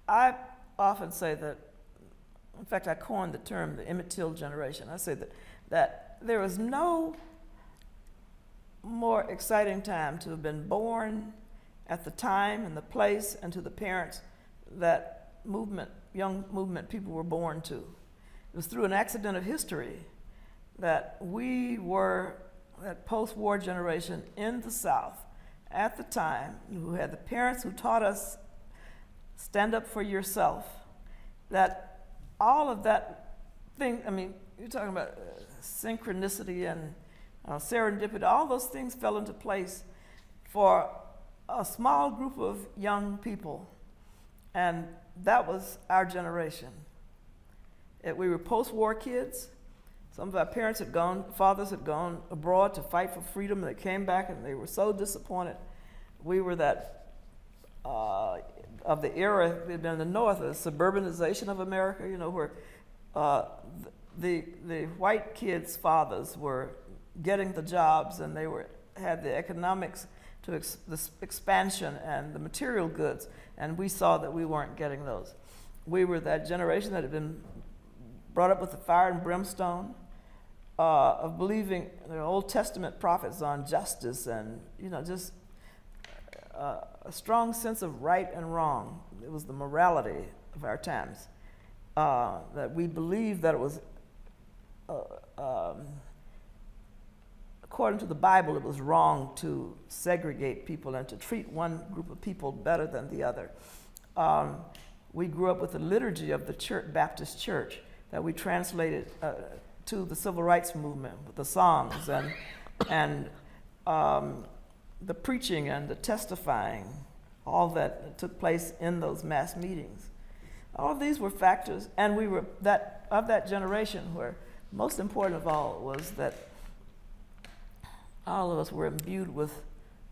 I often say that, in fact, I coined the term the Emmett Till generation. I say that there was no more exciting time to have been born at the time and the place and to the parents that young movement people were born to. It was through an accident of history that we were that post-war generation in the South at the time who had the parents who taught us stand up for yourself, that all of that thing, I mean, you're talking about synchronicity and serendipity, all those things fell into place for a small group of young people, and that was our generation. We were post-war kids. Some of our parents had gone, fathers had gone abroad to fight for freedom, and they came back and they were so disappointed. We were that, of the era in the North, the suburbanization of America, you know, where the white kids' fathers were getting the jobs and they had the economics to the expansion and the material goods, and we saw that we weren't getting those. We were that generation that had been brought up with the fire and brimstone, of believing the Old Testament prophets on justice and, you know, just a strong sense of right and wrong. It was the morality of our times, that we believed that it was, according to the Bible, it was wrong to segregate people and to treat one group of people better than the other. We grew up with the liturgy of the church, Baptist church that we translated to the civil rights movement with the songs and the preaching and the testifying, all that took place in those mass meetings. All of these were factors, and we were of that generation where most important of all was that all of us were imbued with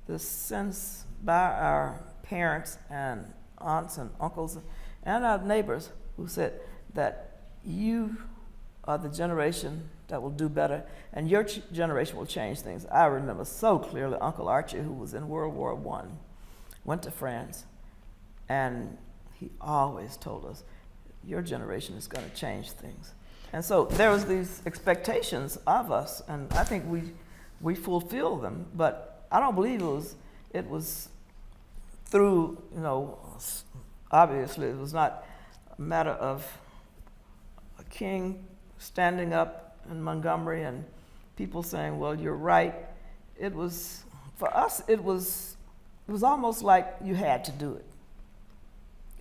this sense by our parents and aunts and uncles and our neighbors who said that you are the generation that will do better, and your generation will change things. I remember so clearly Uncle Archie, who was in World War I, went to France, and he always told us, your generation is going to change things. And so there was these expectations of us, and I think we fulfilled them, but I don't believe it was through, you know, obviously it was not a matter of a king standing up in Montgomery and people saying, well, you're right. It was, for us, it was almost like you had to do it.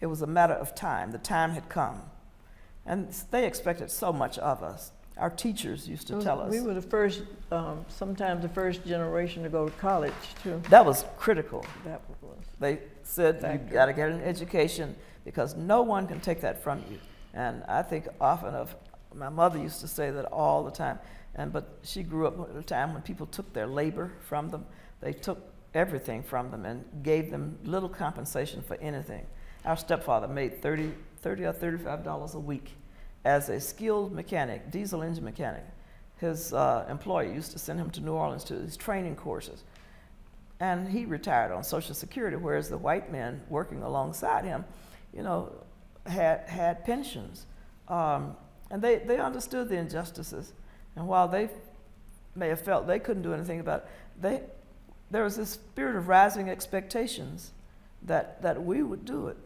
It was a matter of time. The time had come. And they expected so much of us. Our teachers used to tell us. We were the first, sometimes the first generation to go to college, too. That was critical. That was. They said you got to get an education because no one can take that from you. And I think often of, my mother used to say that all the time, but she grew up at a time when people took their labor from them. They took everything from them and gave them little compensation for anything. Our stepfather made $30 or $35 a week as a skilled mechanic, diesel engine mechanic. His employer used to send him to New Orleans to his training courses. And he retired on Social Security, whereas the white men working alongside him, you know, had pensions. And they understood the injustices. And while they may have felt they couldn't do anything about it, there was this spirit of rising expectations that we would do it.